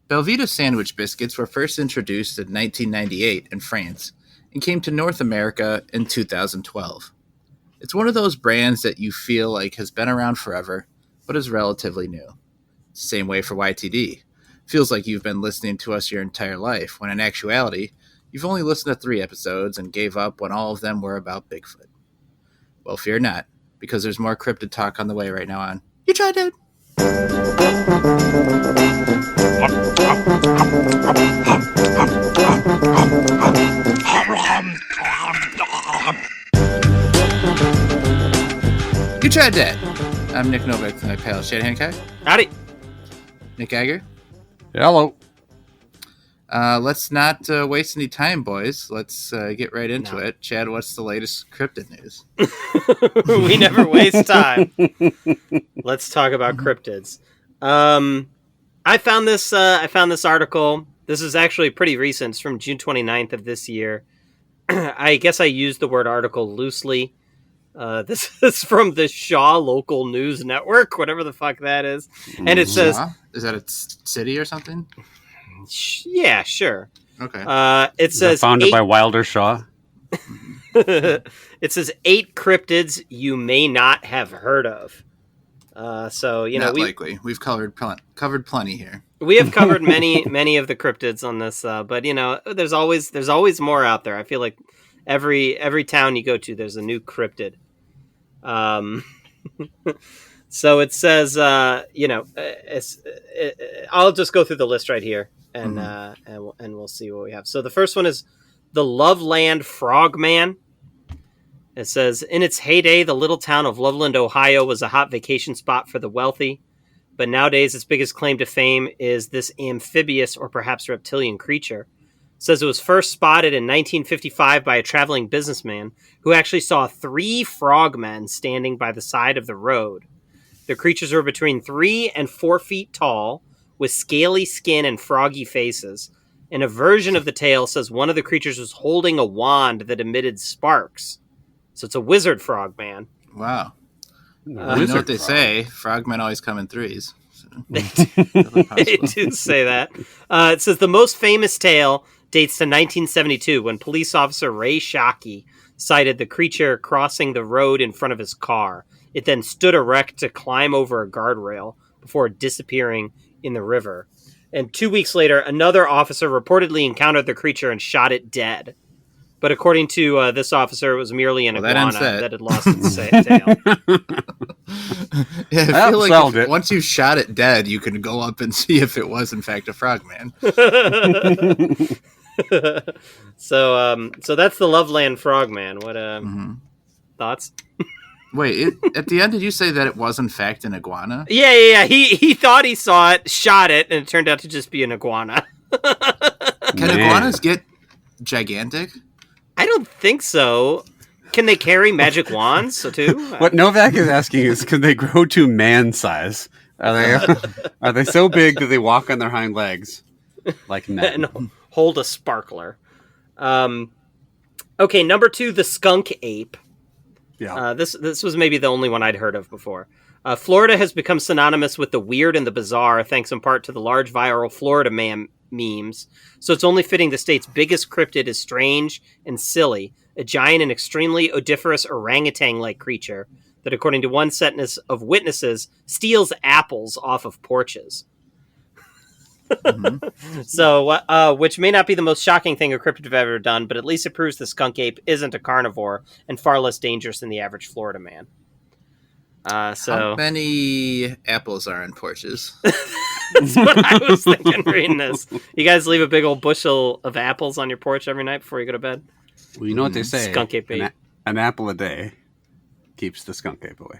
Belvita sandwich biscuits were first introduced in 1998 in France and came to North America in 2012. It's one of those brands that you feel like has been around forever, but is relatively new. Same way for YTD. Feels like you've been listening to us your entire life, when in actuality, you've only listened to 3 episodes and gave up when all of them were about Bigfoot. Well, fear not, because there's more cryptid talk on the way right now on You Tried Dat. You Tried Dat. I'm Nick Novak with my pal Shane Hancock. Howdy. Nick Geiger. Hello. Let's not waste any time, boys. Let's get right into it. Chad, what's the latest cryptid news? We never waste time. Let's talk about cryptids. I found this article. This is actually pretty recent. It's from June 29th of this year. I guess I used the word article loosely. This is from the Shaw Local News Network, whatever the fuck that is. And it says... Is that a city or something? Yeah, sure. Okay. It says... Founded by Wilder Shaw. It says 8 cryptids you may not have heard of. So, you know... Not likely. We've covered plenty here. We have covered many of the cryptids on this, but, you know, there's always more out there. I feel like every town you go to, there's a new cryptid. So it says, I'll just go through the list right here, and we'll see what we have. So the first one is the Loveland Frogman. It says, in its heyday, the little town of Loveland, Ohio, was a hot vacation spot for the wealthy. But nowadays, its biggest claim to fame is this amphibious or perhaps reptilian creature. It says it was first spotted in 1955 by a traveling businessman who actually saw 3 frogmen standing by the side of the road. The creatures were between 3 and 4 feet tall, with scaly skin and froggy faces. And a version of the tale says one of the creatures was holding a wand that emitted sparks. So it's a wizard frogman. Wow. You know what they say, frogmen always come in threes. So. They do say that. It says the most famous tale dates to 1972 when police officer Ray Shockey sighted the creature crossing the road in front of his car. It then stood erect to climb over a guardrail before disappearing in the river. And 2 weeks later, another officer reportedly encountered the creature and shot it dead. But according to this officer, it was merely an iguana that had lost its tail. Yeah, I feel like once you've shot it dead, you can go up and see if it was in fact a frogman. So that's the Loveland Frogman. What thoughts? Wait, at the end, did you say that it was in fact an iguana? Yeah. He thought he saw it, shot it, and it turned out to just be an iguana. Can iguanas get gigantic? I don't think so. Can they carry magic wands too? What Novak is asking is, can they grow to man size? Are they so big that they walk on their hind legs like men? And hold a sparkler. Okay, number 2, the skunk ape. Yeah. This was maybe the only one I'd heard of before. Florida has become synonymous with the weird and the bizarre, thanks in part to the large viral Florida Man memes. So it's only fitting the state's biggest cryptid is strange and silly, a giant and extremely odoriferous orangutan-like creature that, according to one set of witnesses, steals apples off of porches. Mm-hmm. So, which may not be the most shocking thing a cryptid have ever done, but at least it proves the skunk ape isn't a carnivore and far less dangerous than the average Florida man. How many apples are on porches? That's what I was thinking reading this. You guys leave a big old bushel of apples on your porch every night before you go to bed? Well, you know what they say. Skunk ape. An apple a day keeps the skunk ape away.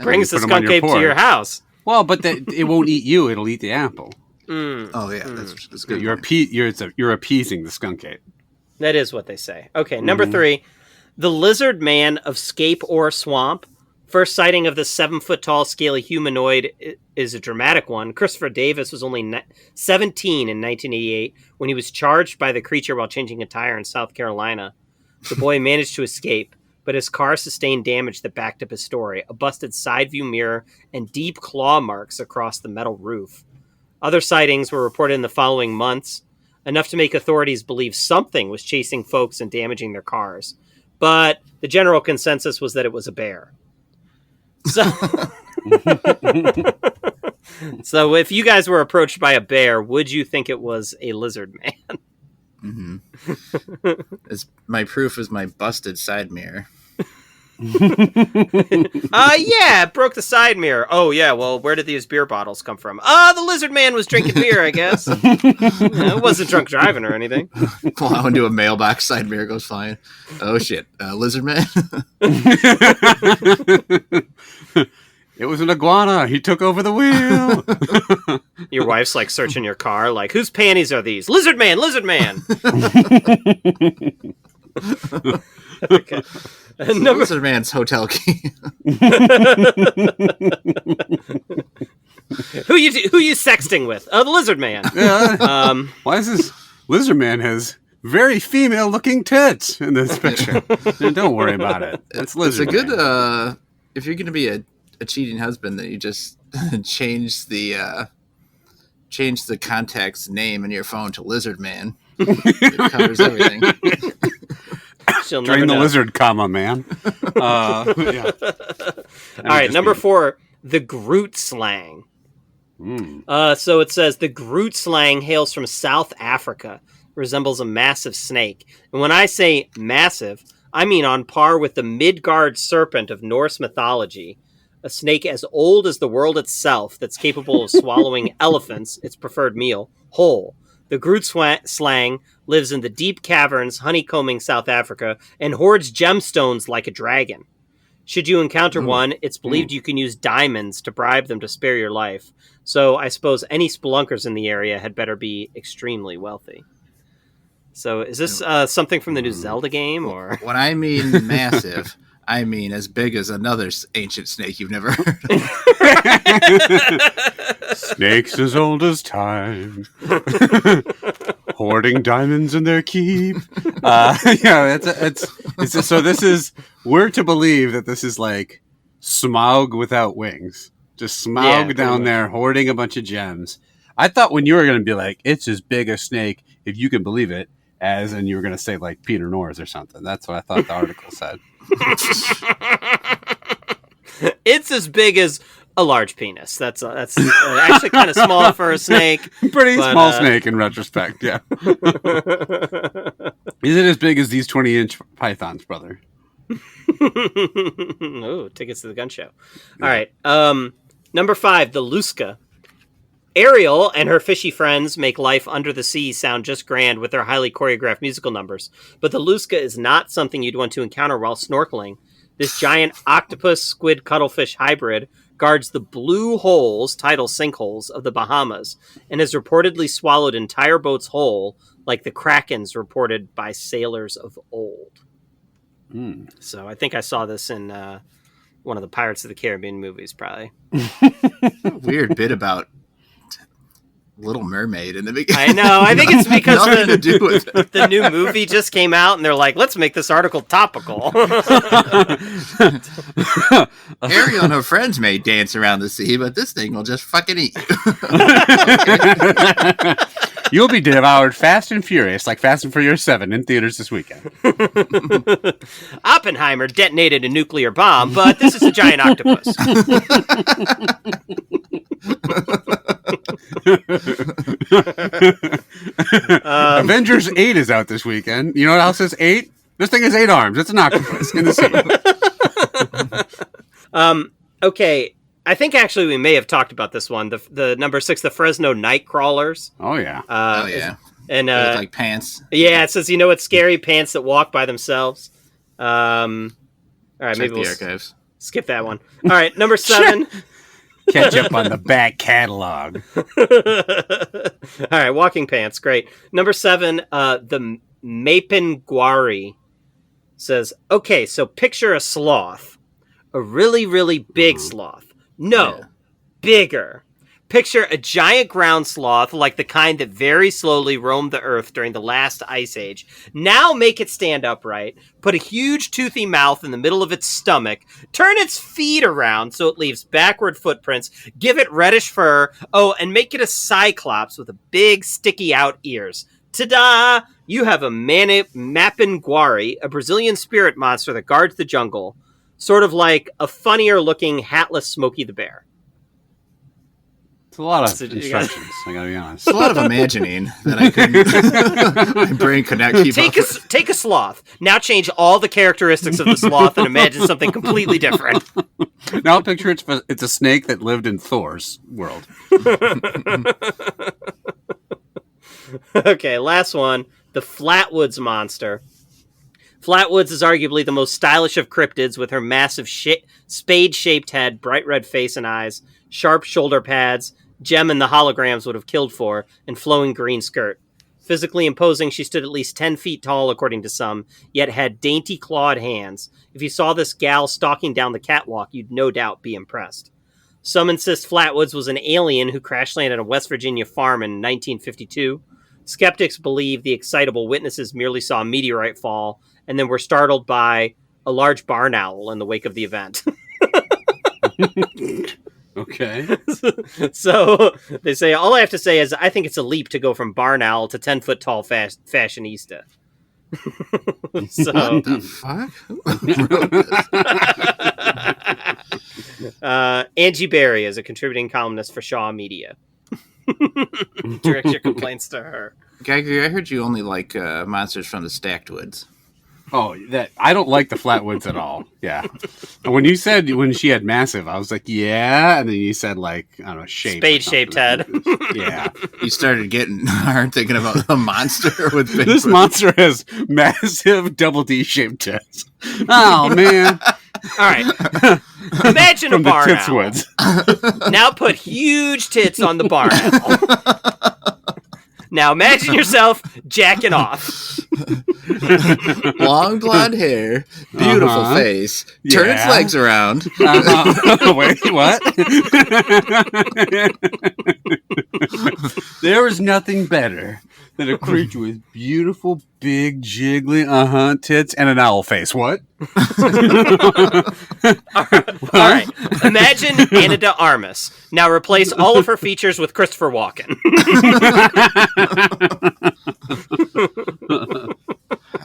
Brings the skunk ape to your house. Well, but it won't eat you. It'll eat the apple. Oh, yeah. That's good. You're appeasing the skunk ape. That is what they say. Okay, number 3. The lizard man of Scape Ore Swamp. First sighting of the 7-foot-tall scaly humanoid is a dramatic one. Christopher Davis was only 17 in 1988 when he was charged by the creature while changing a tire in South Carolina. The boy managed to escape, but his car sustained damage that backed up his story, a busted side view mirror and deep claw marks across the metal roof. Other sightings were reported in the following months, enough to make authorities believe something was chasing folks and damaging their cars. But the general consensus was that it was a bear. So, so if you guys were approached by a bear, would you think it was a lizard man? My proof is my busted side mirror. Yeah, it broke the side mirror. Oh, yeah, well, where did these beer bottles come from? The lizard man was drinking beer, I guess. It wasn't drunk driving or anything. Plow into a mailbox, side mirror goes flying. Oh, shit. Lizard man? It was an iguana. He took over the wheel. Your wife's like searching your car, like, whose panties are these? Lizard man, lizard man. Okay. Lizard man's hotel key. Who you sexting with? The lizard man. Yeah. Why is this lizard man has very female looking tits in this picture? Don't worry about it. It's lizard. It's a good if you're going to be a cheating husband, then you just change the contact's name in your phone to Lizard Man. It covers everything. Drain the lizard, comma, man. Yeah. All right, number 4, the Groot slang. So it says the Groot slang hails from South Africa, resembles a massive snake. And when I say massive, I mean on par with the Midgard serpent of Norse mythology, a snake as old as the world itself that's capable of swallowing elephants, its preferred meal, whole. The Groot slang lives in the deep caverns honeycombing South Africa and hoards gemstones like a dragon. Should you encounter one, it's believed you can use diamonds to bribe them to spare your life. So I suppose any spelunkers in the area had better be extremely wealthy. So is this something from the new Zelda game? Or when I mean massive, I mean as big as another ancient snake you've never heard of. Snakes as old as time. Hoarding diamonds in their keep. Yeah, it's so this is, we're to believe that this is like Smaug without wings. Just Smaug down there hoarding a bunch of gems. I thought when you were going to be like, it's as big a snake, if you can believe it, as in you were going to say like Peter Norris or something. That's what I thought the article said. It's as big as a large penis. That's actually kind of small for a snake. Pretty small snake in retrospect, yeah. Is it as big as these 20-inch pythons, brother? Oh, tickets to the gun show. Yeah. All right. Number 5, the Lusca. Ariel and her fishy friends make life under the sea sound just grand with their highly choreographed musical numbers. But the Lusca is not something you'd want to encounter while snorkeling. This giant octopus squid cuttlefish hybrid guards the blue holes, tidal sinkholes, of the Bahamas, and has reportedly swallowed entire boats whole, like the krakens reported by sailors of old. So I think I saw this in one of the Pirates of the Caribbean movies, probably. Weird bit about Little Mermaid in the beginning. I know. I think it's because the new movie just came out, and they're like, "Let's make this article topical." Ariel and her friends may dance around the sea, but this thing will just fucking eat you. You'll be devoured fast and furious, like Fast and Furious 7 in theaters this weekend. Oppenheimer detonated a nuclear bomb, but this is a giant octopus. Avengers 8 is out this weekend. You know what else is 8? This thing has 8 arms. It's an octopus in the sea. Okay. I think actually we may have talked about this one. The number 6, the Fresno night crawlers. Oh yeah. And like pants. Yeah, it says, you know what, scary pants that walk by themselves. All right, check maybe we'll archives. Skip that one. All right, number 7. Catch up on the back catalog. All right, walking pants, great. Number 7, the Mapinguari says, okay, so picture a sloth, a really, really big sloth. No, bigger. Picture a giant ground sloth, like the kind that very slowly roamed the earth during the last ice age. Now make it stand upright, put a huge toothy mouth in the middle of its stomach, turn its feet around so it leaves backward footprints, give it reddish fur, and make it a cyclops with a big sticky out ears. Ta-da! You have a Mapinguari, a Brazilian spirit monster that guards the jungle. Sort of like a funnier looking hatless Smokey the Bear. It's a lot of instructions, I gotta be honest. It's a lot of imagining that I couldn't. My brain could not keep up. Take a sloth. Now change all the characteristics of the sloth and imagine something completely different. Now picture it's a snake that lived in Thor's world. Okay, last one. The Flatwoods monster. Flatwoods is arguably the most stylish of cryptids, with her massive spade-shaped head, bright red face and eyes, sharp shoulder pads, gem in the holograms would have killed for, and flowing green skirt. Physically imposing, she stood at least 10 feet tall, according to some, yet had dainty clawed hands. If you saw this gal stalking down the catwalk, you'd no doubt be impressed. Some insist Flatwoods was an alien who crash-landed on a West Virginia farm in 1952. Skeptics believe the excitable witnesses merely saw a meteorite fall and then were startled by a large barn owl in the wake of the event. Okay. So they say, all I have to say is I think it's a leap to go from barn owl to 10-foot tall fashionista. So, What the fuck? Angie Berry is a contributing columnist for Shaw Media. Direct your complaints to her. Geiger, I heard you only like monsters from the Stacked Woods. Oh, that I don't like the Flatwoods at all. Yeah. When you said when she had massive, I was like, yeah. And then you said like, I don't know, shape. Spade-shaped head. Yeah. You started getting hard thinking about a monster with big This monster has massive double D-shaped tits. Oh, man. All right. Imagine From a barn the Tits owl. Woods. Now put huge tits on the barn owl. Now imagine yourself jacking off. Long blonde hair, beautiful face, turn its Yeah. legs around. Wait, what? There is nothing better than a creature with beautiful, big, jiggly, tits and an owl face. What? All right. Imagine Ana de Armas. Now replace all of her features with Christopher Walken.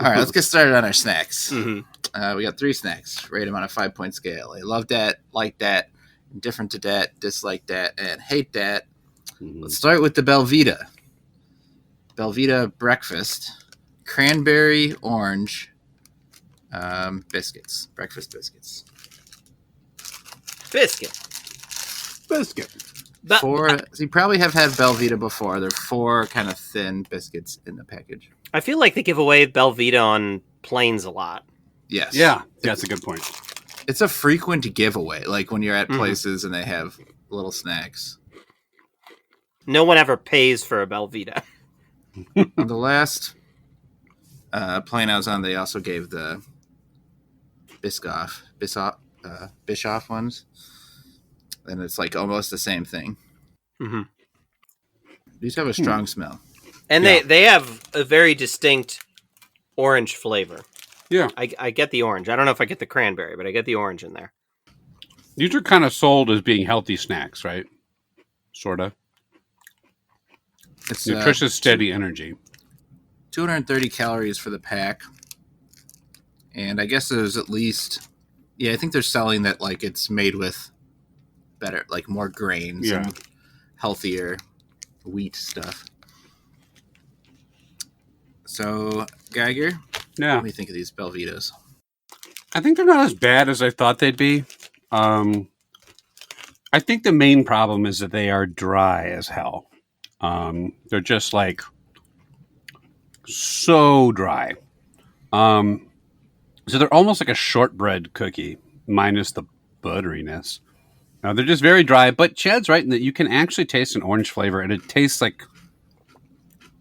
All right, let's get started on our snacks. Mm-hmm. We got 3 snacks. Rate them on a 5-point scale. I love that, like that, indifferent to that, dislike that, and hate that. Let's start with the Belvita. Belvita breakfast, cranberry orange biscuits, breakfast biscuits. Biscuit. But 4. So you probably have had Belvita before. They're 4 kind of thin biscuits in the package. I feel like they give away Belvita on planes a lot. Yes. Yeah, that's a good point. It's a frequent giveaway, like when you're at places and they have little snacks. No one ever pays for a Belvita. On the last plane I was on, they also gave the Biscoff ones, and it's like almost the same thing. Mm-hmm. These have a strong smell. And Yeah. they have a very distinct orange flavor. Yeah. I get the orange. I don't know if I get the cranberry, but I get the orange in there. These are kind of sold as being healthy snacks, right? Sort of. It's Nutritious, steady energy. 230 calories for the pack, and I guess there's at least, I think they're selling that like it's made with better, like more grains and healthier wheat stuff. So, Geiger, Yeah. what do you think of these Belvitas? I think they're not as bad as I thought they'd be. I think the main problem is that they are dry as hell. They're just like so dry. So they're almost like a shortbread cookie minus the butteriness. They're just very dry, but Chad's right in that you can actually taste an orange flavor, and it tastes like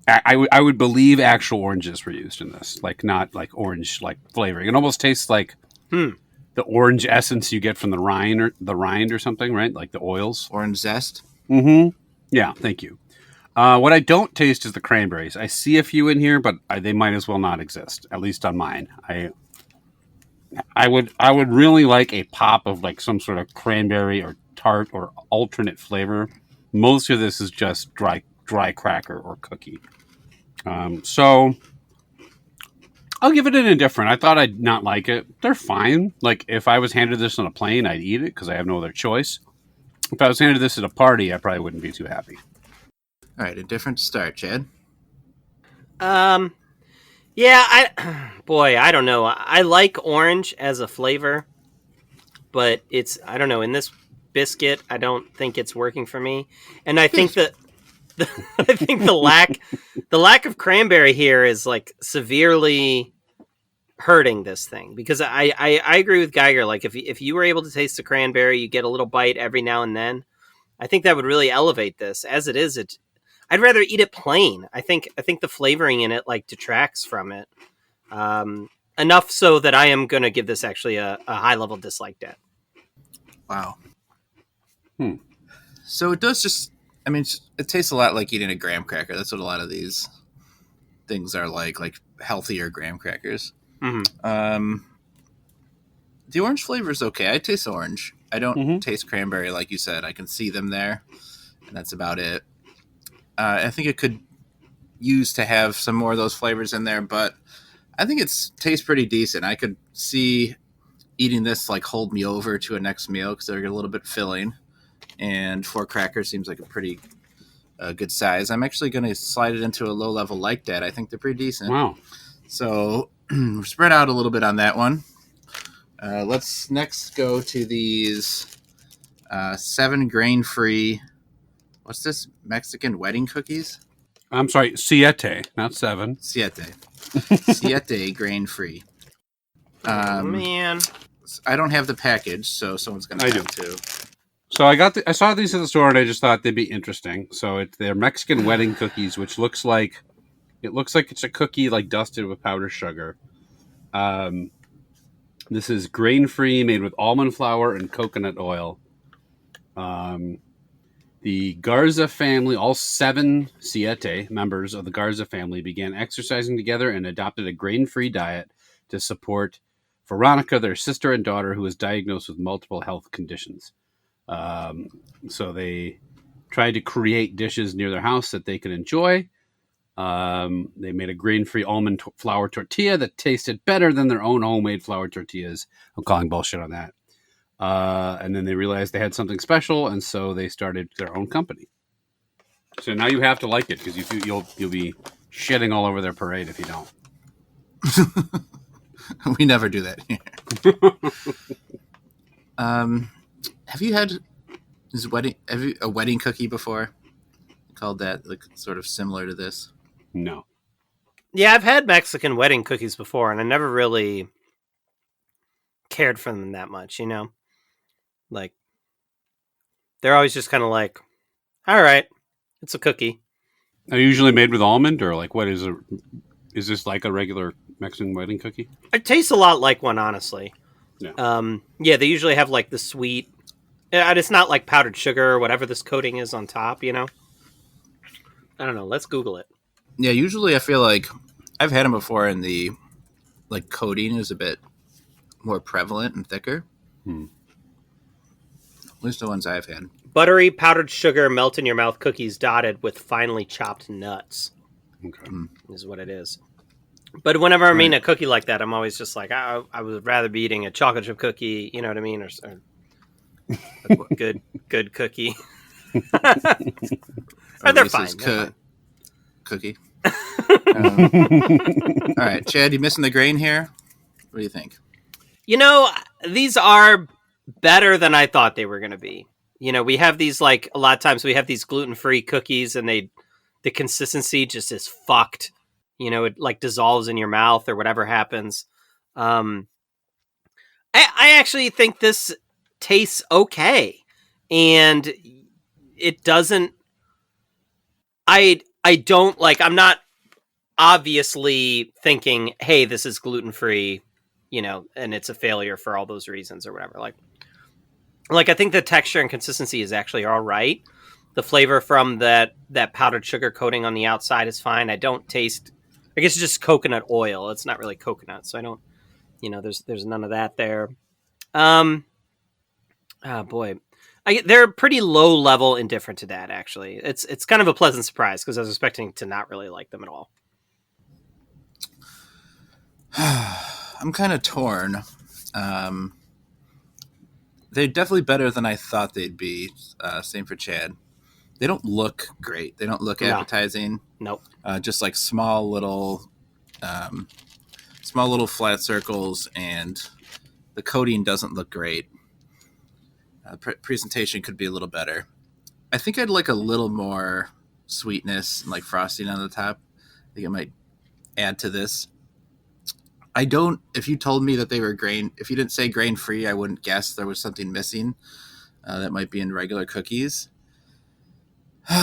I would believe actual oranges were used in this, like not like orange like flavoring. It almost tastes like the orange essence you get from the rind or something, right? Like the oils. Orange zest? Mm-hmm. Yeah, thank you. What I don't taste is the cranberries. I see a few in here, but they might as well not exist. At least on mine. I would really like a pop of like some sort of cranberry or tart or alternate flavor. Most of this is just dry cracker or cookie. So I'll give it an indifferent. I thought I'd not like it. They're fine. Like if I was handed this on a plane, I'd eat it because I have no other choice. If I was handed this at a party, I probably wouldn't be too happy. All right, a different start, Chad. Yeah, I don't know. I like orange as a flavor, but I don't know, in this biscuit, I don't think it's working for me. And I think that I think the lack of cranberry here is like severely hurting this thing, because I agree with Geiger. Like if you were able to taste the cranberry, you get a little bite every now and then. I think that would really elevate this. As it is, I'd rather eat it plain. I think the flavoring in it like detracts from it enough so that I am going to give this actually a high level dislike to it. Wow. So it does just, I mean, it tastes a lot like eating a graham cracker. That's what a lot of these things are like healthier graham crackers. Mm-hmm. The orange flavor is okay. I taste orange. I don't taste cranberry like you said. I can see them there, and that's about it. I think it could use to have some more of those flavors in there, but I think it tastes pretty decent. I could see eating this like hold me over to a next meal because they're a little bit filling, and 4 crackers seems like a pretty good size. I'm actually going to slide it into a low level like that. I think they're pretty decent. Wow. So spread out a little bit on that one. Let's next go to these 7 grain-free. What's this? Mexican wedding cookies? I'm sorry, Siete, not 7. Siete. Siete grain-free. Oh, man. I don't have the package, so someone's going to have to. So I saw these at the store, and I just thought they'd be interesting. So they're Mexican wedding cookies, which looks like it's a cookie like dusted with powdered sugar. This is grain-free, made with almond flour and coconut oil. The Garza family, all 7 Siete members of the Garza family, began exercising together and adopted a grain-free diet to support Veronica, their sister and daughter, who was diagnosed with multiple health conditions. So they tried to create dishes near their house that they could enjoy. They made a grain-free almond flour tortilla that tasted better than their own homemade flour tortillas. I'm calling bullshit on that. And then they realized they had something special, and so they started their own company. So now you have to like it because you'll be shitting all over their parade if you don't. We never do that here. Have you had a wedding cookie before? Called that like sort of similar to this? No. Yeah, I've had Mexican wedding cookies before, and I never really cared for them that much, you know? Like, they're always just kind of like, all right, it's a cookie. Are you usually made with almond, or like what is it? Is this like a regular Mexican wedding cookie? It tastes a lot like one, honestly. Yeah. Yeah, they usually have like the sweet, and it's not like powdered sugar or whatever this coating is on top, you know? I don't know. Let's Google it. Yeah, usually I feel like I've had them before, and the like coating is a bit more prevalent and thicker. At least the ones I've had. Buttery powdered sugar melt in your mouth cookies dotted with finely chopped nuts. Okay. Is what it is. But whenever I'm eating a cookie like that, I'm always just like, I would rather be eating a chocolate chip cookie, you know what I mean? Or a good cookie. Or they're fine. Cookie. All right, Chad, you missing the grain here? What do you think? You know, these are better than I thought they were going to be. You know, we have these, like, a lot of times we have these gluten-free cookies, and the consistency just is fucked. You know, it like dissolves in your mouth or whatever happens. I actually think this tastes okay, and it doesn't. I don't like. I'm not obviously thinking, hey, this is gluten-free, you know, and it's a failure for all those reasons or whatever. Like I think the texture and consistency is actually all right. The flavor from that powdered sugar coating on the outside is fine. I don't taste. I guess it's just coconut oil. It's not really coconut, so I don't. There's none of that there. Oh boy, they're pretty low level indifferent to that. Actually, it's kind of a pleasant surprise because I was expecting to not really like them at all. I'm kind of torn. They're definitely better than I thought they'd be. Same for Chad. They don't look great. They don't look appetizing. Nope. Just like small little flat circles, and the coating doesn't look great. Presentation could be a little better. I think I'd like a little more sweetness and like frosting on the top. I think it might add to this. If you told me that they were if you didn't say grain free, I wouldn't guess there was something missing that might be in regular cookies. Weight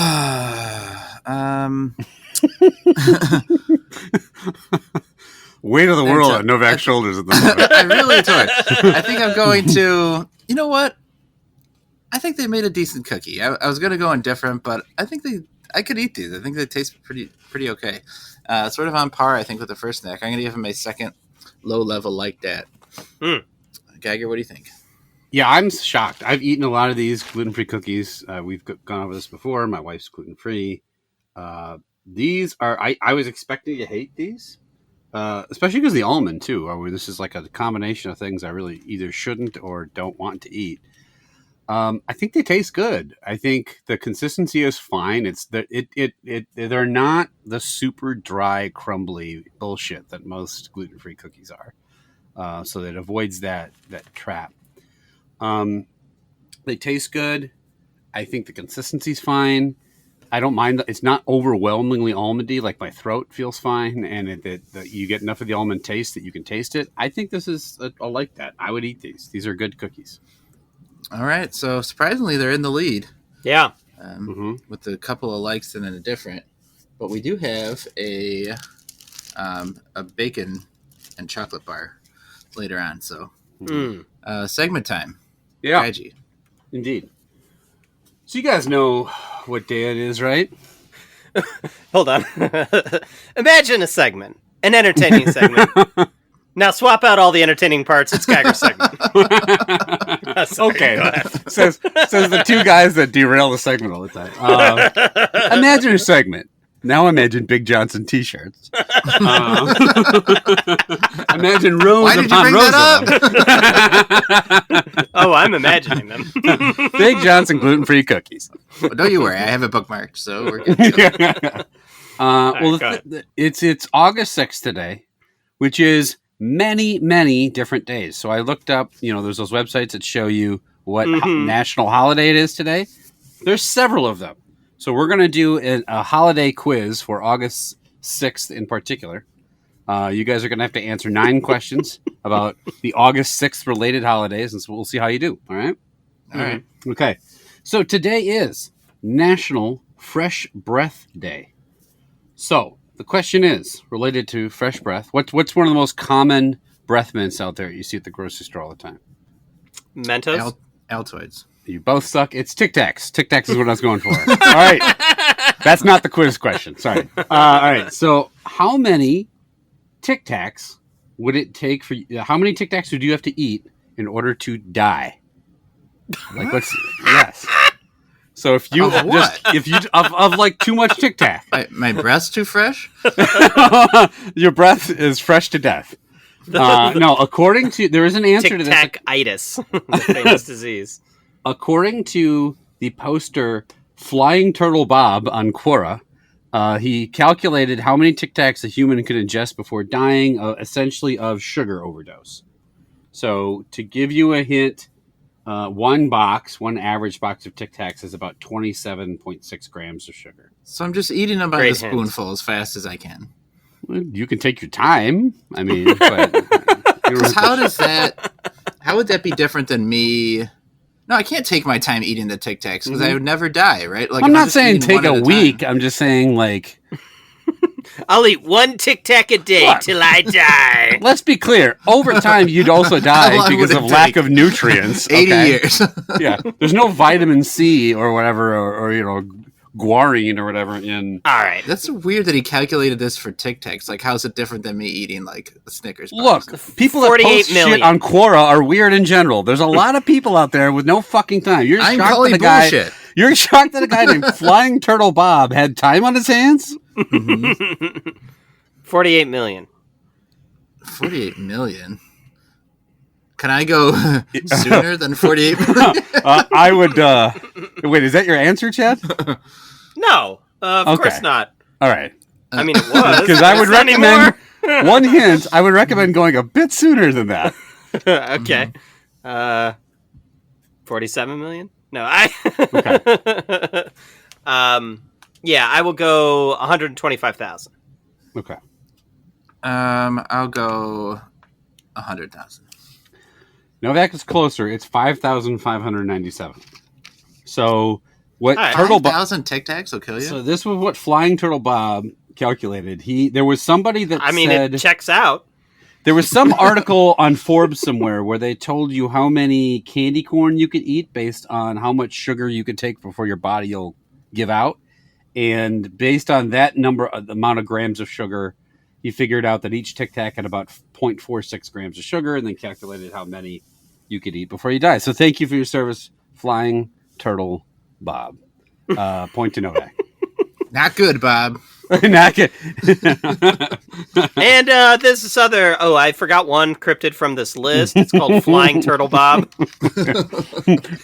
of the world on Novak's shoulders at the moment. I really enjoy it. I think I'm going to, you know what? I think they made a decent cookie. I was going to go indifferent, but I think I could eat these. I think they taste pretty okay. Sort of on par, I think, with the first snack. I'm going to give them a second low level like that. Geiger, what do you think? Yeah, I'm shocked. I've eaten a lot of these gluten-free cookies. We've gone over this before. My wife's gluten-free. These are, I was expecting to hate these, especially because the almond, too. This is like a combination of things I really either shouldn't or don't want to eat. I think they taste good. I think the consistency is fine. They're not the super dry, crumbly bullshit that most gluten-free cookies are. So that avoids that trap. They taste good. I think the consistency's fine. I don't mind. It's not overwhelmingly almondy. Like my throat feels fine, and you get enough of the almond taste that you can taste it. I think this is. I like that. I would eat these. These are good cookies. All right. So surprisingly, they're in the lead. Yeah. With a couple of likes and then a different, but we do have a bacon and chocolate bar later on. So segment time. Yeah. IG. Indeed. So you guys know what day it is, right? Hold on. Imagine a segment, an entertaining segment. Now swap out all the entertaining parts. It's Geiger's segment. Sorry, okay. Says the two guys that derail the segment all the time. Imagine a segment. Now imagine Big Johnson T-shirts. Imagine rows Why did upon you bring rows of them. Oh, I'm imagining them. Big Johnson gluten-free cookies. Well, don't you worry, I have it bookmarked, so we're good. It's August 6th today, which is many, many different days. So I looked up, there's those websites that show you what national holiday it is today. There's several of them. So we're going to do a holiday quiz for August 6th in particular. You guys are going to have to answer 9 questions about the August 6th related holidays, and so we'll see how you do. All right? All right. Okay. So today is National Fresh Breath Day. So the question is related to fresh breath. What's one of the most common breath mints out there you see at the grocery store all the time? Mentos? Altoids. You both suck. It's Tic Tacs. Tic Tacs is what I was going for. All right. That's not the quiz question. Sorry. All right. So how many Tic Tacs would it take for you? How many Tic Tacs would you have to eat in order to die? Like yes. So if you of like too much Tic Tac. My breath's too fresh? Your breath is fresh to death. No, according to there is an answer to this. Tic-tac-itis, the famous disease. According to the poster Flying Turtle Bob on Quora, he calculated how many Tic Tacs a human could ingest before dying, essentially of sugar overdose. So to give you a hint, one average box of Tic Tacs is about 27.6 grams of sugar. So I'm just eating them by the spoonful as fast as I can. Well, you can take your time. I mean, but how would that be different than me? No, I can't take my time eating the Tic Tacs because I would never die, right? Like I'm not saying take a week. I'm just saying like I'll eat one Tic Tac a day till I die. Let's be clear. Over time, you'd also die long because would of it lack take? of nutrients. 80 okay? years. Yeah. There's no vitamin C or whatever, or guarine or whatever in. All right. That's weird that he calculated this for Tic Tacs. Like, how's it different than me eating, like, a Snickers bar? Look, people that 48 post million. shit on Quora are weird in general. There's a lot of people out there with no fucking time. You're I'm shocked calling that a guy. bullshit. You're shocked that a guy named Flying Turtle Bob had time on his hands? 48 million. 48 million? Can I go sooner than 48 million? I would. Wait, is that your answer, Chad? No, of Okay. course not. All right. I mean, it was. Because I would It's not recommend one hint. I would recommend going a bit sooner than that. Okay. 47 million? No, Okay. yeah, I will go 125,000. Okay. I'll go 100,000. Novak is closer. It's 5,597. So what All right. Turtle Bob? 5,000 Tic Tacs will kill you? So this was what Flying Turtle Bob calculated. There was somebody that I mean, said it checks out. there was some article on Forbes somewhere where they told you how many candy corn you could eat based on how much sugar you could take before your body will give out. And based on that number, the amount of grams of sugar, he figured out that each Tic Tac had about 0.46 grams of sugar, and then calculated how many you could eat before you die. So thank you for your service, Flying Turtle Bob. Point to Novak. Not good, Bob. Not good. And this other... Oh, I forgot one cryptid from this list. It's called Flying Turtle Bob.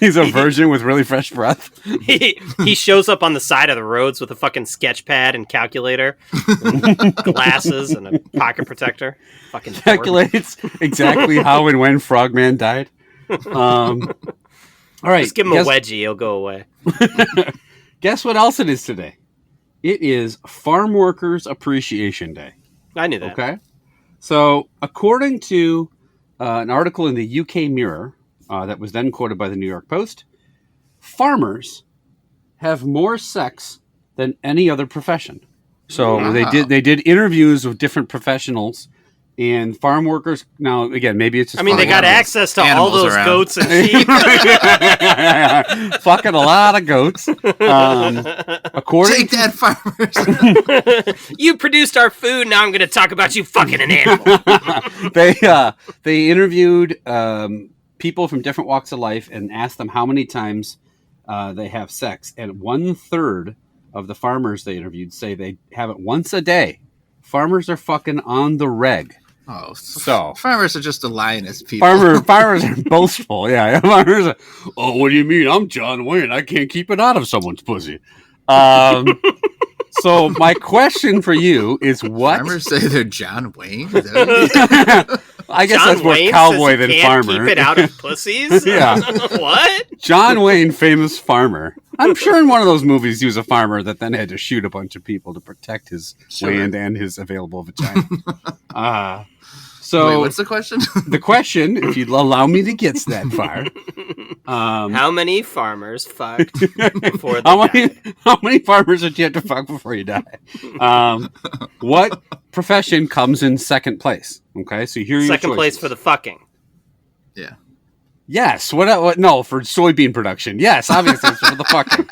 He's a virgin with really fresh breath. He shows up on the side of the roads with a fucking sketch pad and calculator, and glasses, and a pocket protector. Fucking dork. Calculates exactly how and when Frogman died. All right. Just give him a wedgie, he'll go away. Guess what else it is today? It is Farm Workers Appreciation Day. I knew that. Okay. So, according to an article in the UK Mirror that was then quoted by the New York Post, farmers have more sex than any other profession. So Wow. they did interviews with different professionals. And farm workers, now, again, maybe it's just... I mean, they got animals. access to all Animals those around. goats and sheep. Fucking a lot of goats. According Take that, farmers. You produced our food, now I'm going to talk about you fucking an animal. they interviewed people from different walks of life and asked them how many times they have sex. And 1/3 of the farmers they interviewed say they have it once a day. Farmers are fucking on the reg. Oh, So farmers are just a lioness people. farmers are boastful. Yeah, farmers are, oh, what do you mean? I'm John Wayne. I can't keep it out of someone's pussy. So my question for you is what? Farmers say they're John Wayne? Is that I guess John that's more Wayne cowboy says than you can't farmer. keep it out of pussies? Yeah. What? John Wayne, famous farmer. I'm sure in one of those movies he was a farmer that then had to shoot a bunch of people to protect his Sure. land and his available vagina. Wait, So what's the question? the question, if you'd allow me to get that far, How many farmers fucked before they how died? many farmers did you have to fuck before you die? What profession comes in second place? Okay, so here are your Second place choices. for the fucking. Yeah. Yes. What? No, for soybean production. Yes, obviously it's for the fucking.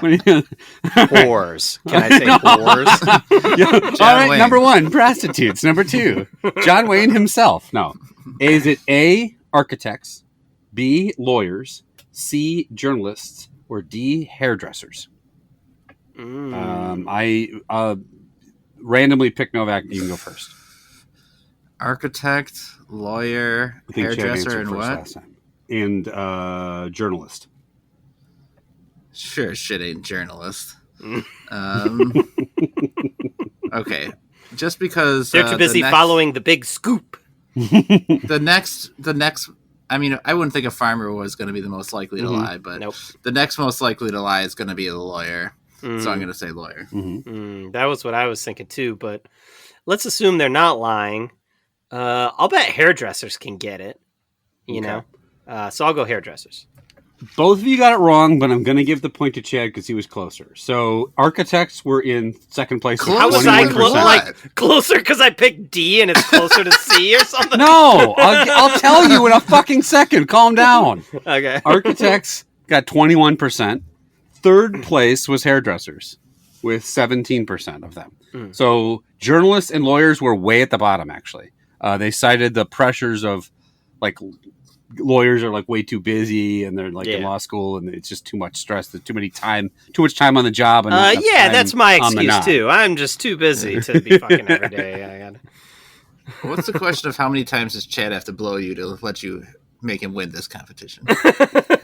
Whores. Can I say whores? Yeah. John All right, Wayne. number 1, prostitutes. Number 2, John Wayne himself. No. Is it A, architects, B, lawyers, C, journalists, or D, hairdressers? I randomly pick Novak. You can go first. Architect, lawyer, I think Chad hairdresser, answered and first what? last time. And journalist. Sure, shit ain't journalist. Okay, just because They're too busy following the big scoop. the next. I mean, I wouldn't think a farmer was going to be the most likely to lie, but Nope. the next most likely to lie is going to be a lawyer. So Mm. I'm going to say lawyer. That was what I was thinking too, but let's assume they're not lying. I'll bet hairdressers can get it, you know? So I'll go hairdressers. both of you got it wrong, but I'm going to give the point to Chad because he was closer. So architects were in second place. How was I 21%. closer because I picked D and it's closer to C or something? No, I'll tell you in a fucking second. Calm down. Okay. Architects got 21%. Third place was hairdressers with 17% of them. So journalists and lawyers were way at the bottom, actually. They cited the pressures of, like, lawyers are like way too busy and they're like in law school and it's just too much stress. There's too much time on the job. And that's my excuse too. I'm just too busy to be fucking every day. What's the question of how many times does Chad have to blow you to let you make him win this competition?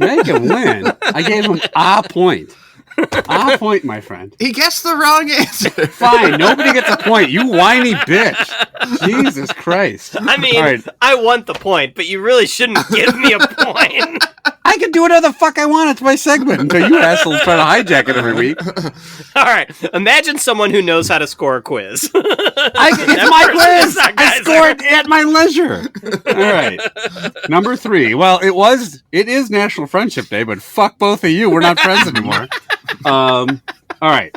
Make him win? I gave him a point. A point, my friend. He gets the wrong answer. Fine, nobody gets a point. You whiny bitch. Jesus Christ. I mean, I want the point, but you really shouldn't give me a point. I can do whatever the fuck I want. It's my segment until you assholes try to hijack it every week. All right. Imagine someone who knows how to score a quiz. It's my quiz. I scored at my leisure. All right. Number 3. Well, it is National Friendship Day, but fuck both of you. We're not friends anymore. All right.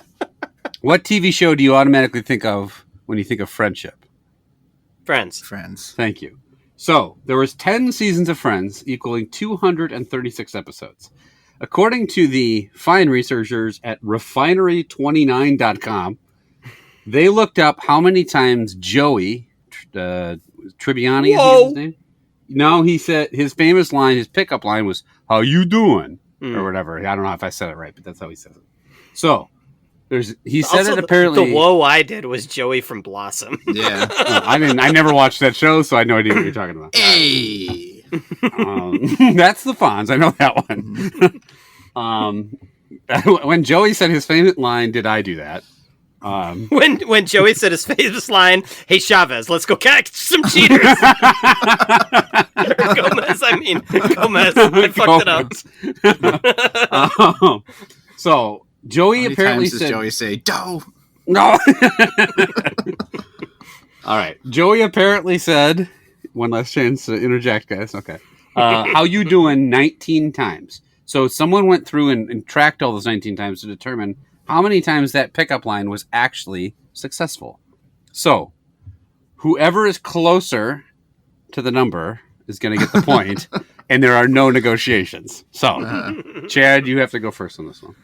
What TV show do you automatically think of when you think of friendship? Friends. Thank you. So, there was 10 seasons of Friends, equaling 236 episodes. According to the fine researchers at refinery29.com, they looked up how many times Joey, Tribbiani, is his name? No, he said his famous line, his pickup line was, "How you doing?" Or whatever. I don't know if I said it right, but that's how he says it. So, he said also, it apparently. The whoa I did was Joey from Blossom. Yeah. I never watched that show, so I had no idea what you're talking about. Hey. That's the Fonz. I know that one. When Joey said his famous line, "Did I do that?" When Joey said his famous line, "Hey Chavez, let's go catch some cheaters." Gomez. I fucked it up. So Joey apparently said. Does Joey say "Doe"? No. All right. Joey apparently said, one last chance to interject, guys. Okay. How you doing 19 times. So someone went through and tracked all those 19 times to determine how many times that pickup line was actually successful. So whoever is closer to the number is going to get the point, and there are no negotiations. So, Chad, you have to go first on this one.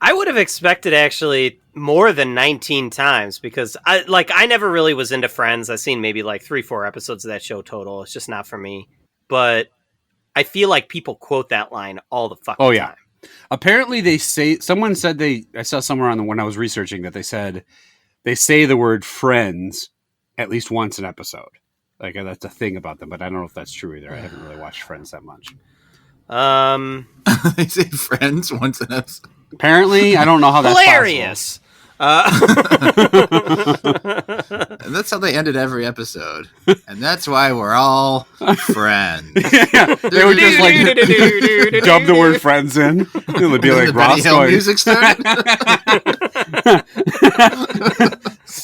I would have expected actually more than 19 times because I never really was into Friends. I've seen maybe like 3-4 episodes of that show total. It's just not for me. But I feel like people quote that line all the fucking time. Apparently someone said I saw somewhere when I was researching that they say the word friends at least once an episode. Like that's a thing about them, but I don't know if that's true either. I haven't really watched Friends that much. They say friends once an episode. Apparently, I don't know how that's hilarious. And that's how they ended every episode. And that's why we're all friends. Yeah, they would just like dub the word friends in. It would be like the Benny Hill music started.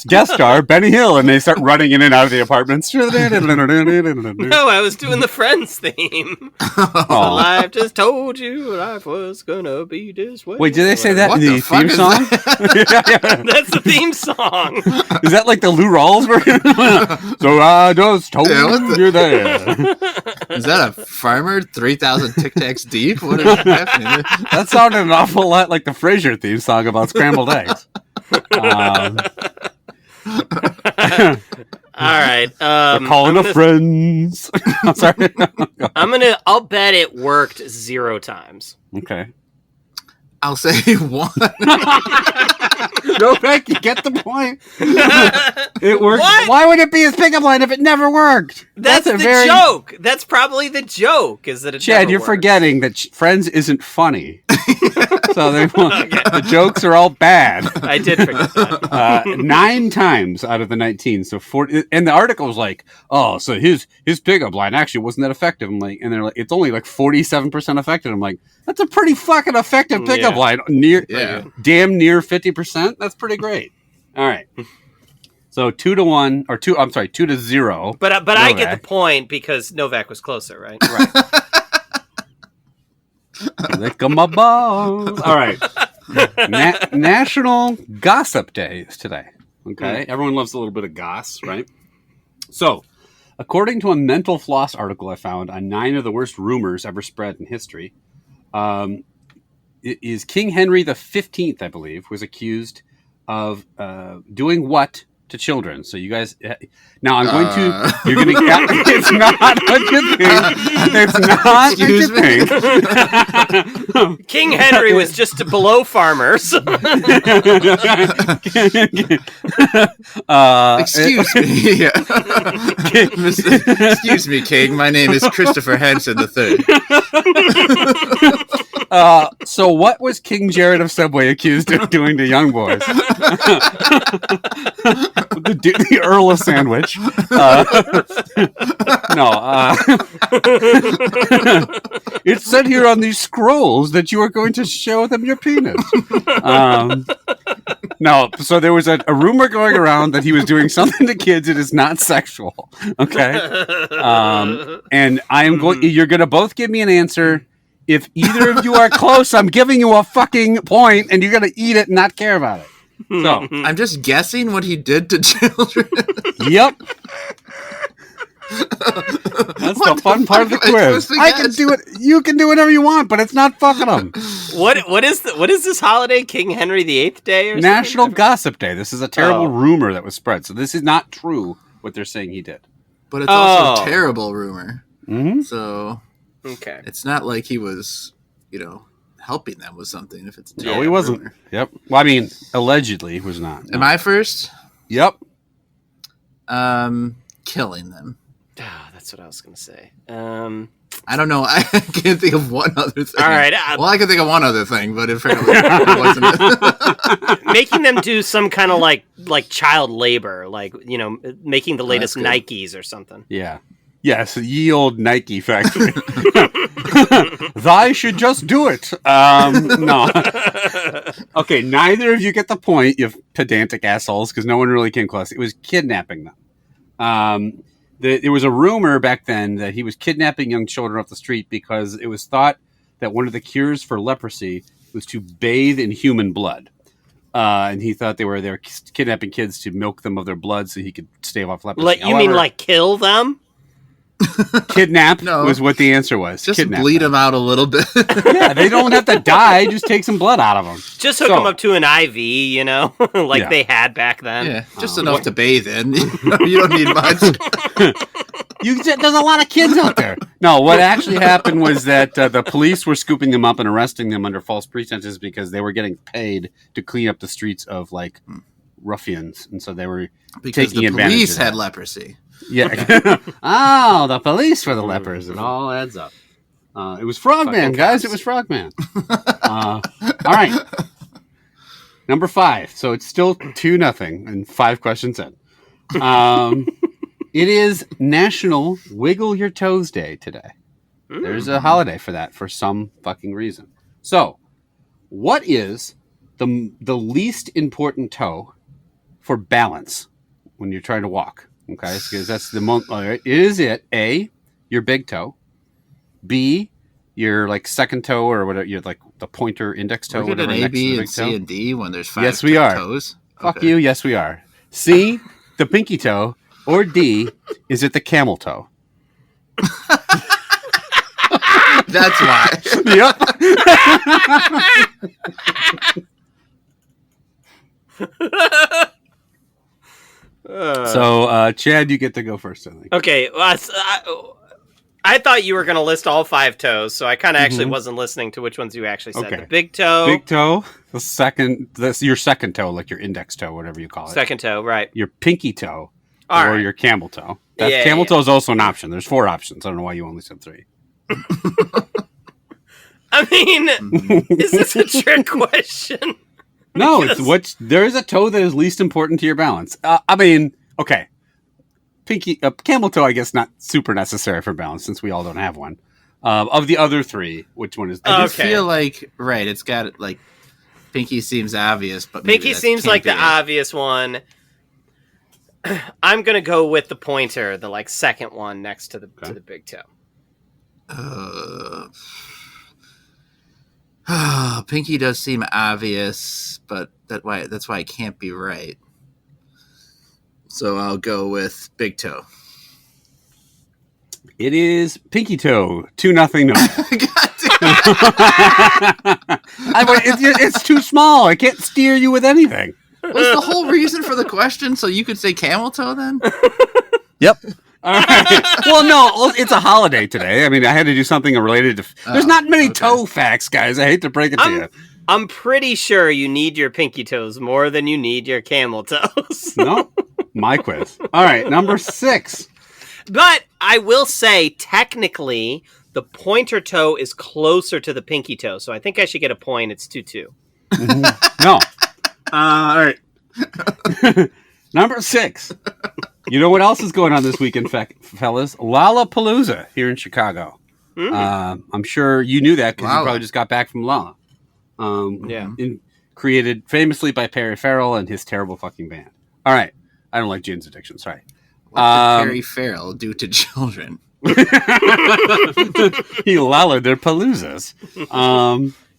Guest star Benny Hill, and they start running in and out of the apartments. No, I was doing the Friends theme. Life just told you life was gonna be this way. Wait, did they say that in the theme song? That's the theme song. Is that like the Lou Rawls version? So I just told you that. Is that a farmer 3,000 Tic Tacs deep? What is happening? That sounded an awful lot like the Frasier theme song about scrambled eggs. All right. We're calling a friends. I'm sorry. I'll bet it worked 0 times. Okay. I'll say 1. No, Beck, you get the point. It worked. What? Why would it be his pickup line if it never worked? That's the joke. That's probably the joke. Is that it? Chad, you're forgetting that Friends isn't funny. So the jokes are all bad. I did forget that. 9 times out of the 19. So 40. And the article was like, "Oh, so his pickup line actually wasn't that effective." I'm like, and they're like, "It's only like 47% effective." I'm like, that's a pretty fucking effective pickup line. Damn near 50%. That's pretty great. All right. So 2-1 or 2. I'm sorry, 2-0. But I get the point because Novak was closer, right? Right. Lick 'em my balls. All right. National Gossip Day is today. Okay. Everyone loves a little bit of goss, right? So, according to a Mental Floss article I found on 9 of the worst rumors ever spread in history, it is King Henry the 15th, I believe, was accused of doing what to children? So you guys, now I'm going to. You're going to. It's not what you think. It's not what you think. King Henry was just below farmers. Excuse me. Excuse me, King. My name is Christopher Hansen III. So what was King Jared of Subway accused of doing to young boys? The Earl of Sandwich. It said here on these scrolls that you are going to show them your penis. No, so there was a rumor going around that he was doing something to kids. It is not sexual. Okay. And I am going. You're going to both give me an answer. If either of you are close, I'm giving you a fucking point, and you're going to eat it and not care about it. So I'm just guessing what he did to children. Yep. That's the fun part of the quiz. I can do it. You can do whatever you want, but it's not fucking them. What is this holiday? King Henry VIII Day or National something? Gossip Day. This is a terrible rumor that was spread. So this is not true what they're saying he did. But it's also a terrible rumor. Mm-hmm. So okay, it's not like he was, helping them with something. If it's no, he wasn't. Rumor. Yep. Well, I mean, allegedly he was not. Am I first? Yep. Killing them. That's what I was going to say. I don't know. I can't think of one other thing. All right. Well, I can think of one other thing, but apparently it wasn't it. Making them do some kind of like child labor, making the latest Nikes or something. Yeah. Yes, ye old Nike factory. Thy should just do it. No. Okay, neither of you get the point, you pedantic assholes, because no one really came close. It was kidnapping them. There was a rumor back then that he was kidnapping young children off the street because it was thought that one of the cures for leprosy was to bathe in human blood. And he thought they were kidnapping kids to milk them of their blood so he could stave off leprosy. You mean like kill them? Kidnap was what the answer was. Just bleed them out a little bit. Yeah, they don't have to die. Just take some blood out of them. Just hook them up to an IV, they had back then. Yeah, just enough to bathe in. You don't need much. There's a lot of kids out there. No, what actually happened was that the police were scooping them up and arresting them under false pretenses because they were getting paid to clean up the streets of ruffians, and so they were taking advantage. The police had leprosy. Yeah. Oh, the police were the lepers. It all adds up. It was Frogman, guys. It was Frogman. All right. Number 5. So it's still 2-0 and 5 questions in. It is National Wiggle Your Toes Day today. There's a holiday for that for some fucking reason. So, what is the least important toe for balance when you're trying to walk? Okay, because that's the most. Is it A, your big toe, B, your second toe or whatever, your the pointer index toe? We're getting A, B, and C, and D when there's 5 yes, we are. toes. Fuck okay. You. Yes, we are. C, the pinky toe, or D, is it the camel toe? That's why. Yep. So, Chad, you get to go first, I think. Okay. Well, I thought you were going to list all 5 toes, so I kind of actually wasn't listening to which ones you actually said. Okay. The big toe. Big toe. The second. That's your second toe, like your index toe, whatever you call it. Second toe, right. Your pinky toe. Or your camel toe. Camel toe is also an option. There's 4 options. I don't know why you only said 3. I mean, is this a trick question? No, it's there is a toe that is least important to your balance. I mean, okay, camel toe, I guess not super necessary for balance since we all don't have one. Of the other 3, which one is? I feel like it's got pinky seems obvious, but pinky seems like the obvious one. I'm gonna go with the pointer, the second one next to the big toe. Pinky does seem obvious, but that's why it can't be right. So I'll go with big toe. It is pinky toe. 2-0 no. It's too small. I can't steer you with anything. Was the whole reason for the question so you could say camel toe then? Yep. All right. Well, no, it's a holiday today. I mean, I had to do something related to... There's not many toe facts, guys. I hate to break it to you. I'm pretty sure you need your pinky toes more than you need your camel toes. No, my quiz. All right, number 6. But I will say, technically, the pointer toe is closer to the pinky toe, so I think I should get a point. It's 2-2. Mm-hmm. No. All right. Number 6. You know what else is going on this weekend, fellas? Lollapalooza here in Chicago. Mm. I'm sure you knew that because you probably just got back from Lolla. Created famously by Perry Farrell and his terrible fucking band. All right. I don't like Jane's Addiction. Sorry. What did Perry Farrell do to children? He lollaed their paloozas.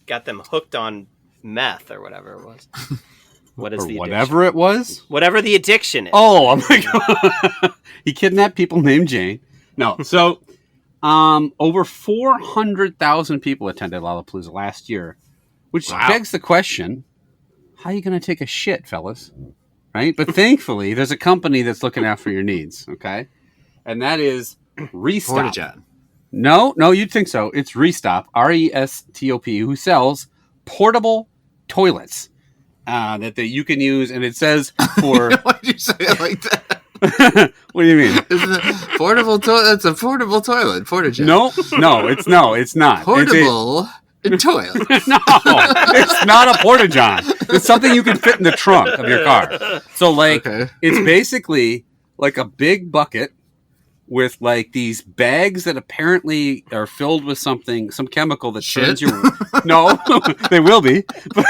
Got them hooked on meth or whatever it was. What is the whatever addiction? It was? Whatever the addiction is. Oh my God. He kidnapped people named Jane. No. So, over 400,000 people attended Lollapalooza last year, which begs the question, how are you going to take a shit, fellas? Right? But thankfully, there's a company that's looking out for your needs, okay? And that is Restop. Porta-John. No, you'd think so. It's Restop, R-E-S-T-O-P, who sells portable toilets that you can use, and it says for... Why did you say it like that? What do you mean? Isn't it portable toilet? That's a portable toilet. Porta-John. No, it's not. Portable toilet. No, it's not a Porta-John. It's something you can fit in the trunk of your car. So, it's basically like a big bucket with like these bags that apparently are filled with some chemical that turns your... No, they will be. But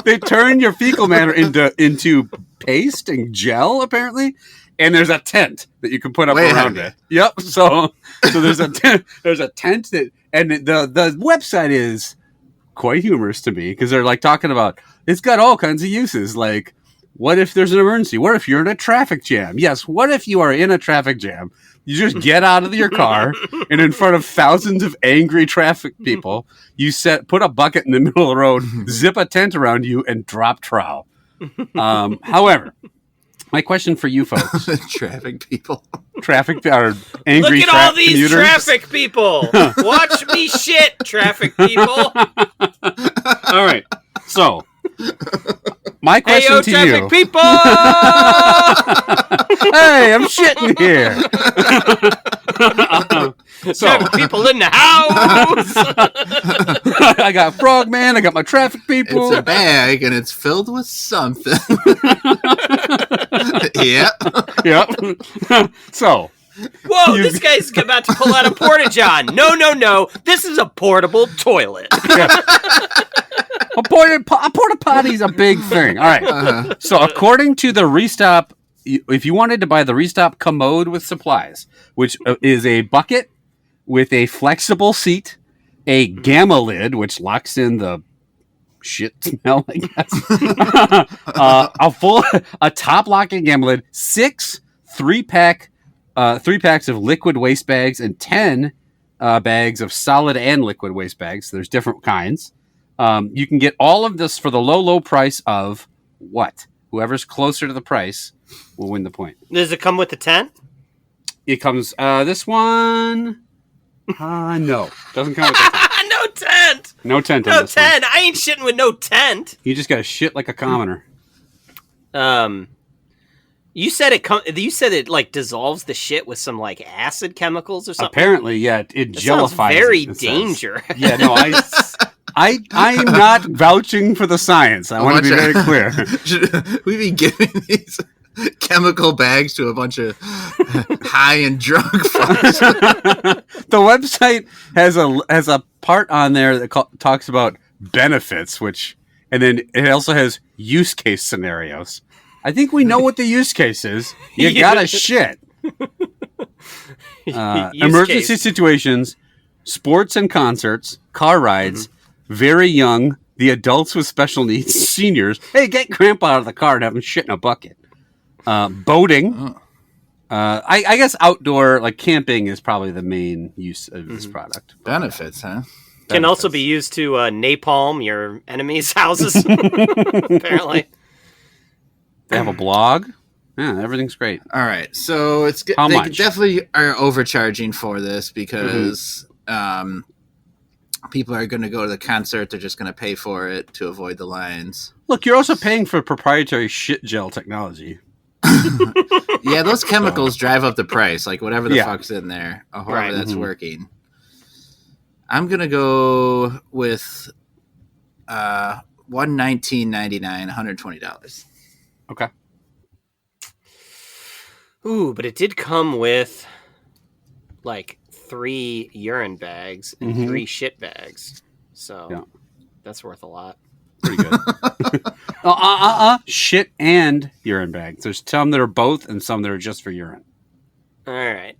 they turn your fecal matter into paste and gel, apparently. And there's a tent that you can put up around it. Yep. So there's a tent. There's a tent that, and the website is quite humorous to me because they're like talking about it's got all kinds of uses. Like, what if there's an emergency? What if you're in a traffic jam? Yes. What if you are in a traffic jam? You just get out of your car and in front of thousands of angry traffic people, you put a bucket in the middle of the road, zip a tent around you, and drop trowel. However. My question for you folks. Traffic people. Or angry Look at all these commuters. traffic people. Watch me shit, traffic people. All right. So, my question to traffic you. People! Hey, I'm shitting here. Traffic people in the house. I got Frogman. I got my traffic people. It's a bag and it's filled with something. Yep. So. Whoa, this guy's about to pull out a Porta-John. No. This is a portable toilet. Yeah. A porta potty's a big thing. All right. So according to the Restop, if you wanted to buy the Restop commode with supplies, which is a bucket with a flexible seat, a gamma lid, which locks in the shit smell, I guess, a top locking gamma lid, 6 3-packs of liquid waste bags, and 10 bags of solid and liquid waste bags. There's different kinds. You can get all of this for the low price of what? Whoever's closer to the price will win the point. Does it come with the tent? It comes, this one, no. Doesn't come with the tent. No tent! No tent No on this tent! one. I ain't shitting with no tent! You just gotta shit like a commoner. You said it like dissolves the shit with some like acid chemicals or something? Apparently, yeah, it jellifies. Sounds very it dangerous. Yeah, no, I'm not vouching for the science. I want to be very clear. Should we be giving these chemical bags to a bunch of high and drunk folks? The website has a part on there that talks about benefits, and then it also has use case scenarios. I think we know what the use case is. You gotta shit. Emergency situations, sports and concerts, car rides, very young, the adults with special needs, seniors. Hey, get Grandpa out of the car and have him shit in a bucket. Boating. Oh. I guess outdoor, like camping, is probably the main use of this product. Benefits, huh? Can also be used to napalm your enemies' houses. Apparently, they have a blog. Yeah, everything's great. All right, so How they much? definitely are overcharging for this because people are going to go to the concert. They're just going to pay for it to avoid the lines. Look, you're also paying for proprietary shit gel technology. Yeah, those chemicals drive up the price. Like whatever the Yeah. fuck's in there, or however Right. that's working. I'm gonna go with $119.99, $120. Okay. ooh, but it did come with like 3 urine bags and 3 shit bags, so Yeah. that's worth a lot. Pretty good. Shit and urine bags. There's some that are both and some that are just for urine. All right.